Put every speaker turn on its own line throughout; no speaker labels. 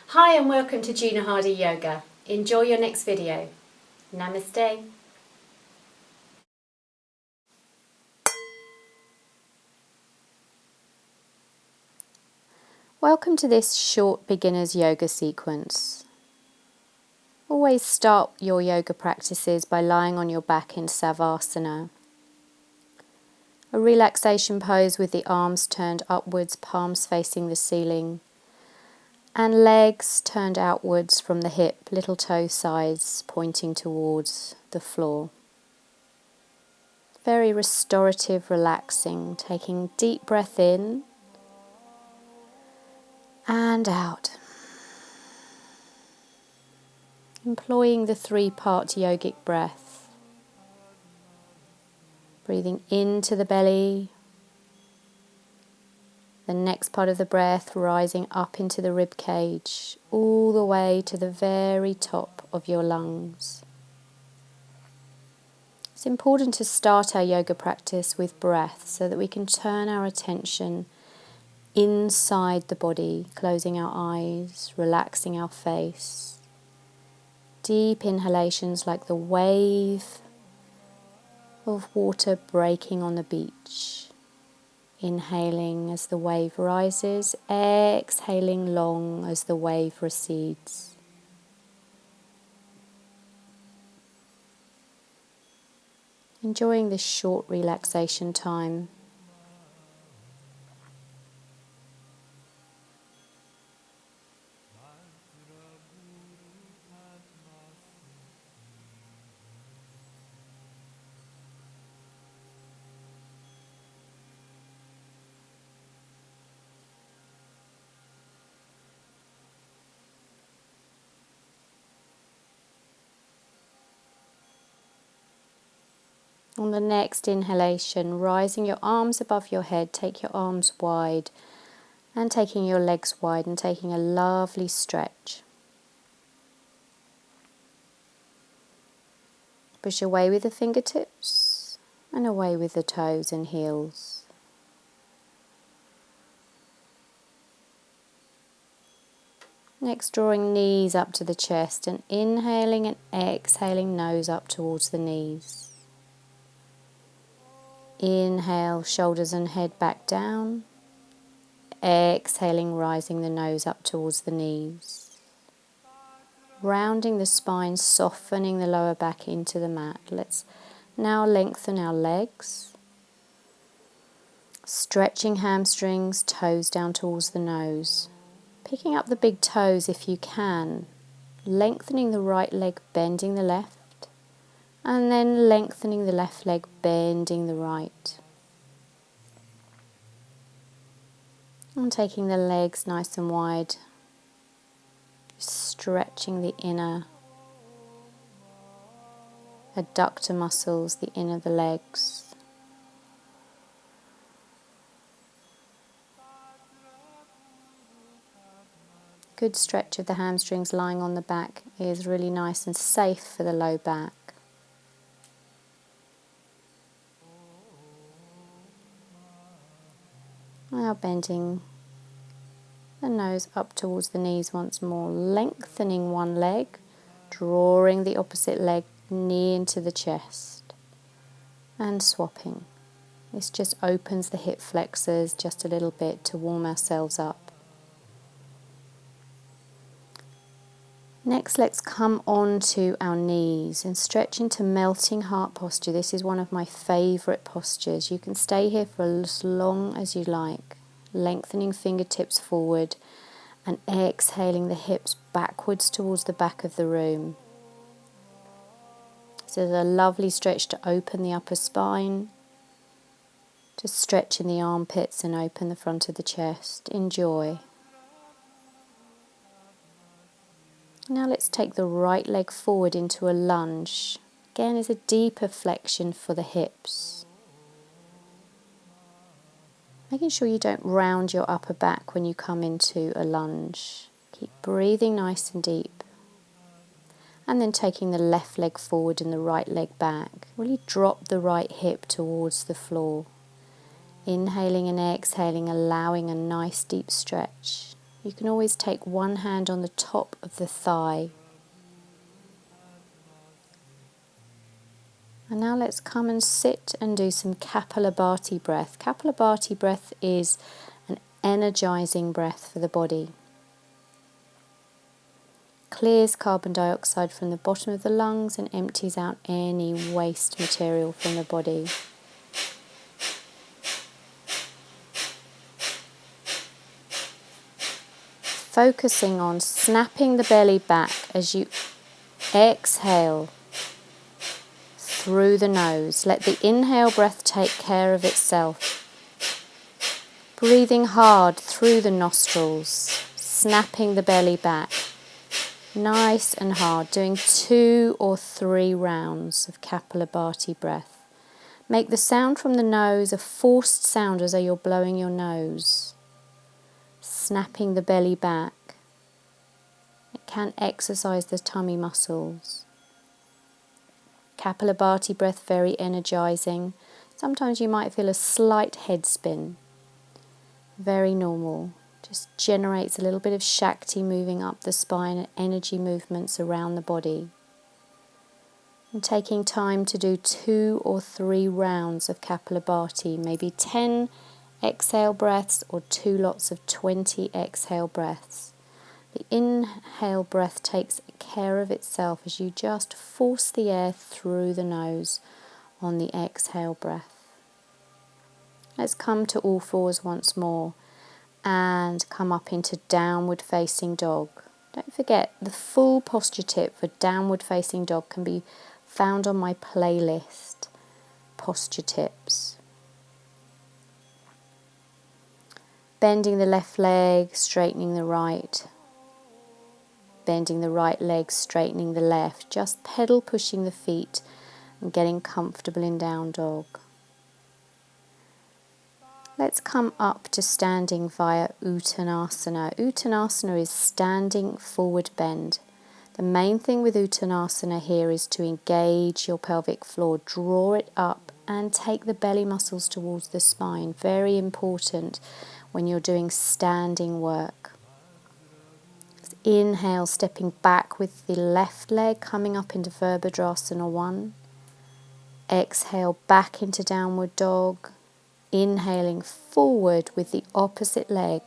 Hi and welcome to Juna Hardy Yoga. Enjoy your next video. Namaste. Welcome to this short beginner's yoga sequence. Always start your yoga practices by lying on your back in savasana. A relaxation pose with the arms turned upwards, palms facing the ceiling, and legs turned outwards from the hip, little toe sides pointing towards the floor. Very restorative, relaxing, taking deep breath in and out. Employing the 3-part yogic breath. Breathing into the belly. The next part of the breath rising up into the rib cage, all the way to the very top of your lungs. It's important to start our yoga practice with breath so that we can turn our attention inside the body, closing our eyes, relaxing our face. Deep inhalations like the wave of water breaking on the beach. Inhaling as the wave rises, exhaling long as the wave recedes. Enjoying this short relaxation time. On the next inhalation, rising your arms above your head, take your arms wide and taking your legs wide and taking a lovely stretch. Push away with the fingertips and away with the toes and heels. Next, drawing knees up to the chest and inhaling and exhaling nose up towards the knees. Inhale, shoulders and head back down. Exhaling, rising the nose up towards the knees. Rounding the spine, softening the lower back into the mat. Let's now lengthen our legs. Stretching hamstrings, toes down towards the nose. Picking up the big toes if you can. Lengthening the right leg, bending the left. And then lengthening the left leg, bending the right. And taking the legs nice and wide. Stretching the inner adductor muscles, the inner of the legs. Good stretch of the hamstrings lying on the back is really nice and safe for the low back. Now bending the nose up towards the knees once more, lengthening one leg, drawing the opposite leg knee into the chest and swapping. This just opens the hip flexors just a little bit to warm ourselves up. Next, let's come on to our knees and stretch into melting heart posture. This is one of my favourite postures. You can stay here for as long as you like, lengthening fingertips forward and exhaling the hips backwards towards the back of the room. So there's a lovely stretch to open the upper spine, to stretch in the armpits and open the front of the chest. Enjoy. Now let's take the right leg forward into a lunge. Again, is a deeper flexion for the hips. Making sure you don't round your upper back when you come into a lunge. Keep breathing nice and deep. And then taking the left leg forward and the right leg back. Really drop the right hip towards the floor. Inhaling and exhaling, allowing a nice deep stretch You can always take one hand on the top of the thigh. And now let's come and sit and do some Kapalabhati breath. Kapalabhati breath is an energizing breath for the body. Clears carbon dioxide from the bottom of the lungs and empties out any waste material from the body. Focusing on snapping the belly back as you exhale through the nose. Let the inhale breath take care of itself. Breathing hard through the nostrils, snapping the belly back. Nice and hard, doing 2 or 3 rounds of Kapalabhati breath. Make the sound from the nose a forced sound as though you're blowing your nose. Snapping the belly back. It can exercise the tummy muscles. Kapalabhati breath, very energizing. Sometimes you might feel a slight head spin. Very normal. Just generates a little bit of Shakti moving up the spine and energy movements around the body. And taking time to do 2 or 3 rounds of Kapalabhati, maybe 10 exhale breaths or 2 lots of 20 exhale breaths. The inhale breath takes care of itself as you just force the air through the nose on the exhale breath. Let's come to all fours once more and come up into downward facing dog. Don't forget, the full posture tip for downward facing dog can be found on my playlist, Posture Tips. Bending the left leg, straightening the right. Bending the right leg, straightening the left. Just pedal pushing the feet and getting comfortable in down dog. Let's come up to standing via Uttanasana. Uttanasana is standing forward bend. The main thing with Uttanasana here is to engage your pelvic floor, draw it up and take the belly muscles towards the spine. Very important when you're doing standing work. Inhale, stepping back with the left leg, coming up into Virabhadrasana 1. Exhale, back into downward dog. Inhaling forward with the opposite leg,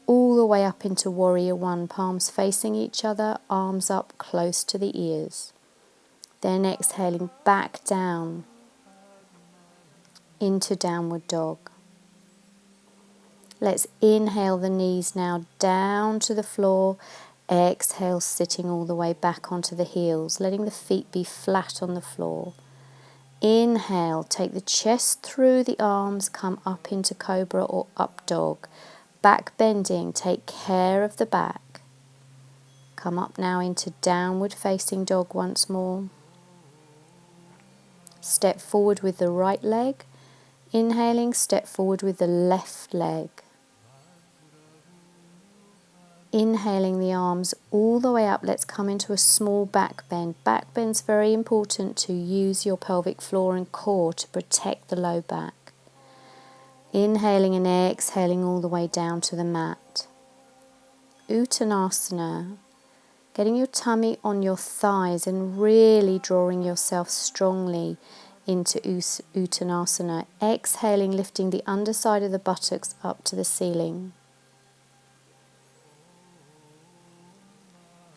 all the way up into Warrior 1, palms facing each other, arms up close to the ears. Then exhaling back down into downward dog. Let's inhale the knees now down to the floor. Exhale, sitting all the way back onto the heels, letting the feet be flat on the floor. Inhale, take the chest through the arms, come up into cobra or up dog. Back bending, take care of the back. Come up now into downward facing dog once more. Step forward with the right leg. Inhaling, step forward with the left leg. Inhaling the arms all the way up, let's come into a small back bend. Back bend's very important to use your pelvic floor and core to protect the low back. Inhaling and exhaling all the way down to the mat. Uttanasana, getting your tummy on your thighs and really drawing yourself strongly into Uttanasana. Exhaling, lifting the underside of the buttocks up to the ceiling.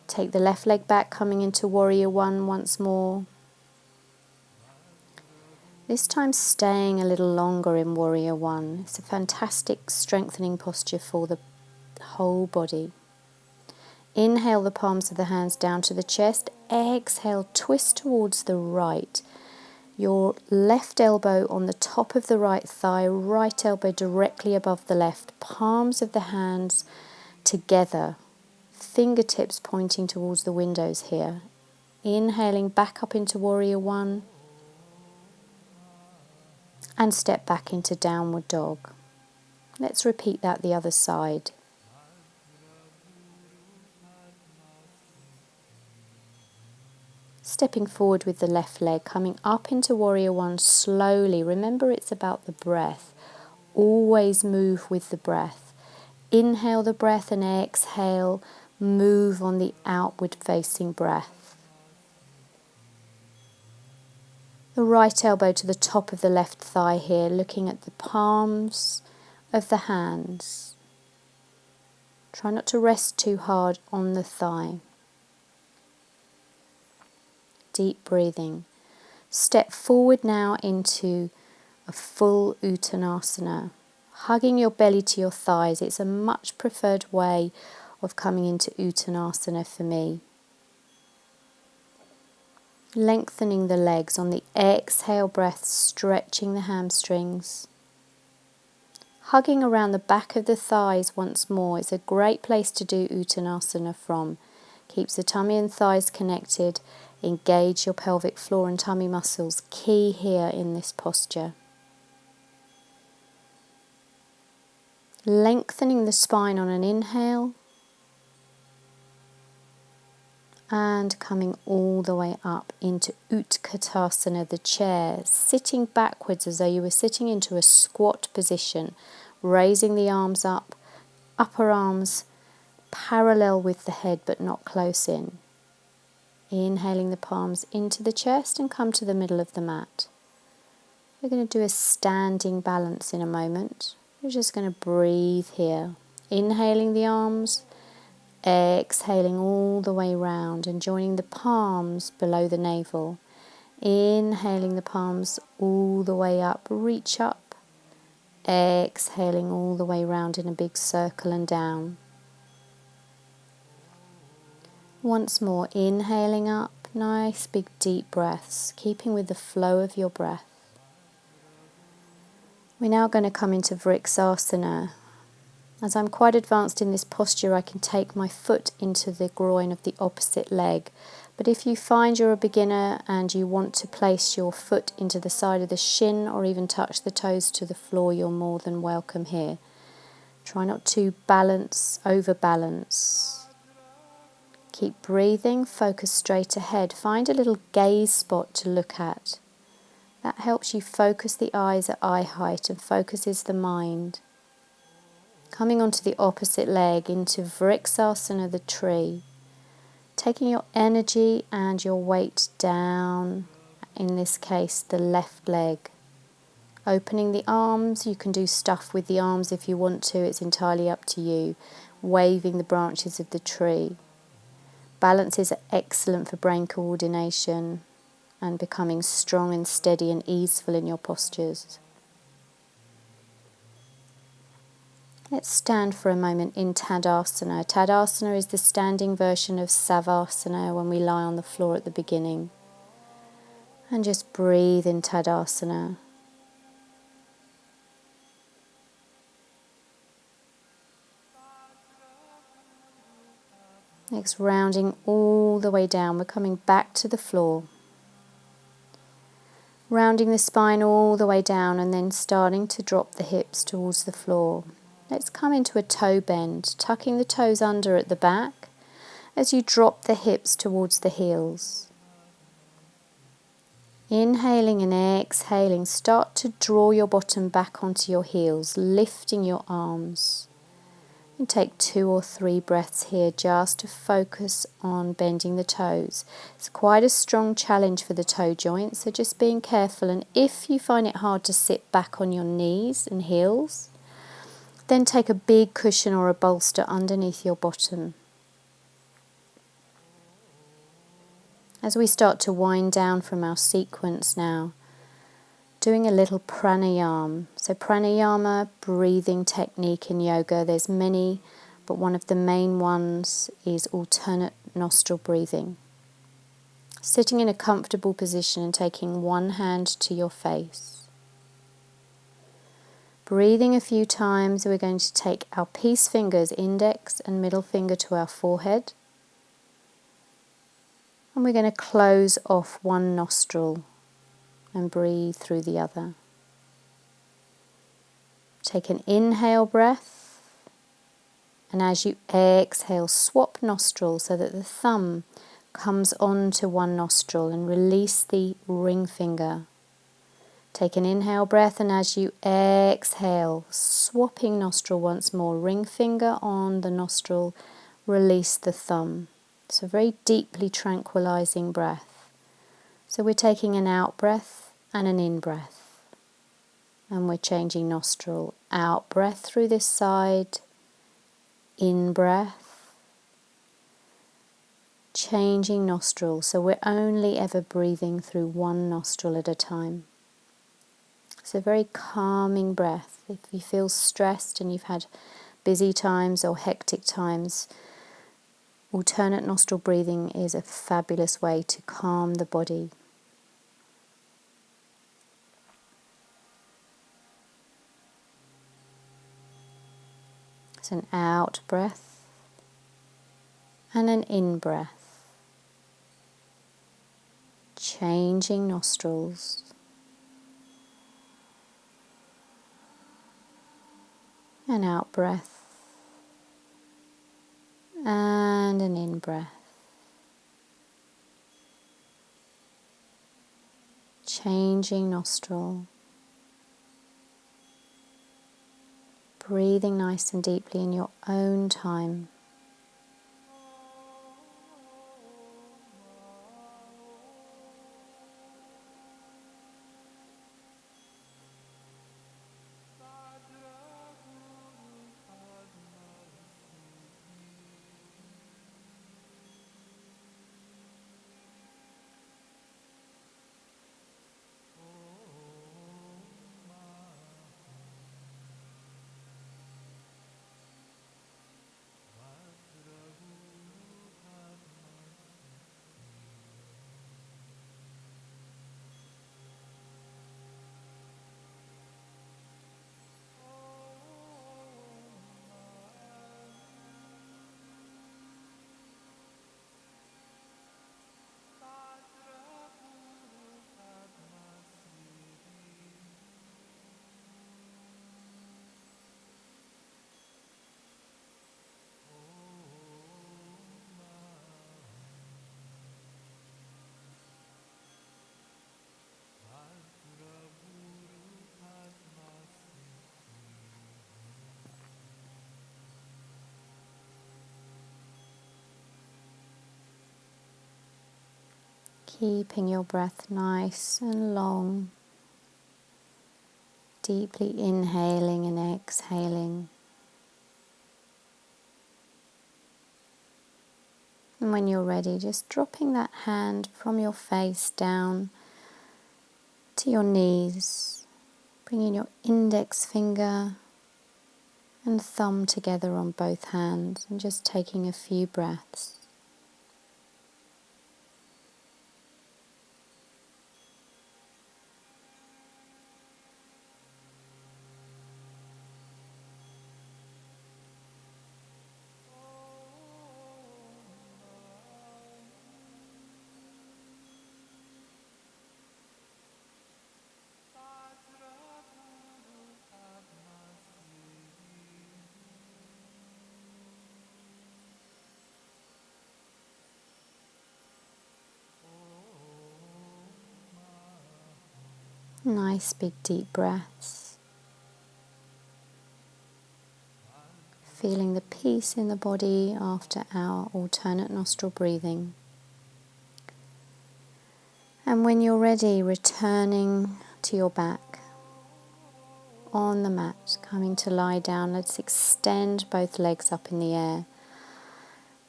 Take the left leg back, coming into Warrior 1 once more. This time staying a little longer in Warrior 1. It's a fantastic strengthening posture for the whole body. Inhale the palms of the hands down to the chest. Exhale, twist towards the right. Your left elbow on the top of the right thigh, right elbow directly above the left. Palms of the hands together. Fingertips pointing towards the windows here. Inhaling back up into Warrior 1 and step back into Downward Dog. Let's repeat that the other side. Stepping forward with the left leg, coming up into Warrior 1 slowly. Remember, it's about the breath. Always move with the breath. inhale the breath and exhale, move on the outward facing breath. The right elbow to the top of the left thigh here, looking at the palms of the hands. Try not to rest too hard on the thigh. Deep breathing. Step forward now into a full Uttanasana. Hugging your belly to your thighs. It's a much preferred way of coming into Uttanasana for me. Lengthening the legs on the exhale breath, stretching the hamstrings. Hugging around the back of the thighs once more. It's a great place to do Uttanasana from. Keeps the tummy and thighs connected. Engage your pelvic floor and tummy muscles. Key here in this posture. Lengthening the spine on an inhale. And coming all the way up into Utkatasana, the chair, sitting backwards as though you were sitting into a squat position, raising the arms up, upper arms parallel with the head but not close in. Inhaling the palms into the chest and come to the middle of the mat. We're going to do a standing balance in a moment. We're just going to breathe here. Inhaling the arms, exhaling all the way round and joining the palms below the navel. Inhaling the palms all the way up, reach up. Exhaling all the way round in a big circle and down. Once more, inhaling up, nice big deep breaths, keeping with the flow of your breath. We're now going to come into Vriksasana. As I'm quite advanced in this posture, I can take my foot into the groin of the opposite leg. But if you find you're a beginner and you want to place your foot into the side of the shin or even touch the toes to the floor, you're more than welcome here. Try not to overbalance. Keep breathing, focus straight ahead. Find a little gaze spot to look at. That helps you focus the eyes at eye height and focuses the mind. Coming onto the opposite leg into Vriksasana, the tree. Taking your energy and your weight down, in this case the left leg. Opening the arms, you can do stuff with the arms if you want to, it's entirely up to you. Waving the branches of the tree. Balance is excellent for brain coordination and becoming strong and steady and easeful in your postures. Let's stand for a moment in Tadasana. Tadasana is the standing version of savasana when we lie on the floor at the beginning. And just breathe in Tadasana. Next, rounding all the way down, we're coming back to the floor. Rounding the spine all the way down and then starting to drop the hips towards the floor. Let's come into a toe bend, tucking the toes under at the back as you drop the hips towards the heels. Inhaling and exhaling, start to draw your bottom back onto your heels, lifting your arms. And take 2 or 3 breaths here just to focus on bending the toes. It's quite a strong challenge for the toe joints, so just being careful. And if you find it hard to sit back on your knees and heels, then take a big cushion or a bolster underneath your bottom. As we start to wind down from our sequence now, doing a little pranayama. So pranayama, breathing technique in yoga. There's many, but one of the main ones is alternate nostril breathing. Sitting in a comfortable position and taking one hand to your face. Breathing a few times, we're going to take our peace fingers, index and middle finger to our forehead. And we're going to close off one nostril and breathe through the other. Take an inhale breath, and as you exhale, swap nostrils so that the thumb comes onto one nostril and release the ring finger. Take an inhale breath, and as you exhale, swapping nostril once more, ring finger on the nostril, release the thumb. So very deeply tranquilizing breath. So we're taking an out breath and an in breath. And we're changing nostril. Out breath through this side, in breath. Changing nostril. So we're only ever breathing through one nostril at a time. It's a very calming breath. If you feel stressed and you've had busy times or hectic times, alternate nostril breathing is a fabulous way to calm the body. It's an out breath and an in breath. Changing nostrils. An out breath and an in breath. Changing nostril. Breathing nice and deeply in your own time. Keeping your breath nice and long, deeply inhaling and exhaling. And when you're ready, just dropping that hand from your face down to your knees, bringing your index finger and thumb together on both hands and just taking a few breaths. Nice big deep breaths. Feeling the peace in the body after our alternate nostril breathing. And when you're ready, returning to your back on the mat, coming to lie down. Let's extend both legs up in the air.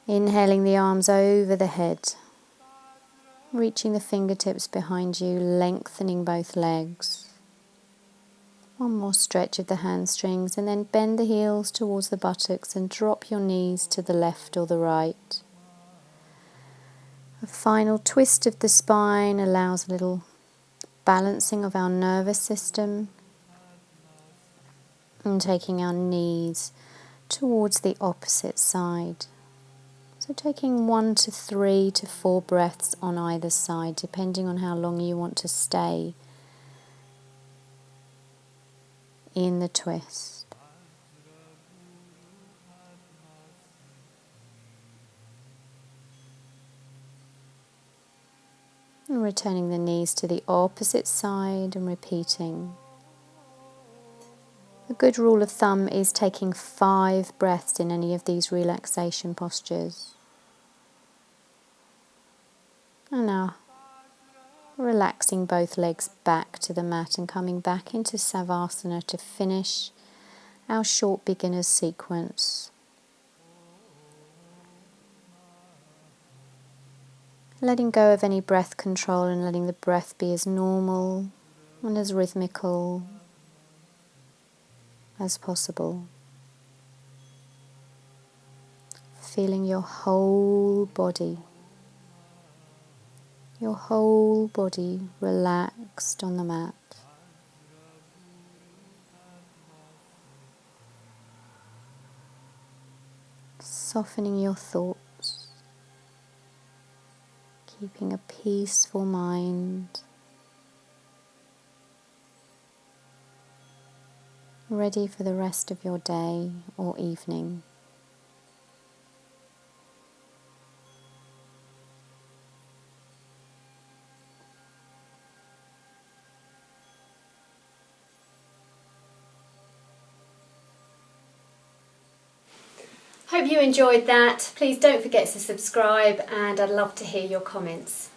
Inhaling the arms over the head, reaching the fingertips behind you, lengthening both legs. One more stretch of the hamstrings, and then bend the heels towards the buttocks and drop your knees to the left or the right. A final twist of the spine allows a little balancing of our nervous system and taking our knees towards the opposite side. So taking 1 to 3 to 4 breaths on either side, depending on how long you want to stay in the twist. And returning the knees to the opposite side and repeating. A good rule of thumb is taking 5 breaths in any of these relaxation postures. And now relaxing both legs back to the mat and coming back into savasana to finish our short beginner's sequence. Letting go of any breath control and letting the breath be as normal and as rhythmical as possible. Feeling your whole body relaxed on the mat. Softening your thoughts, keeping a peaceful mind, ready for the rest of your day or evening.
Hope you enjoyed that. Please don't forget to subscribe, and I'd love to hear your comments.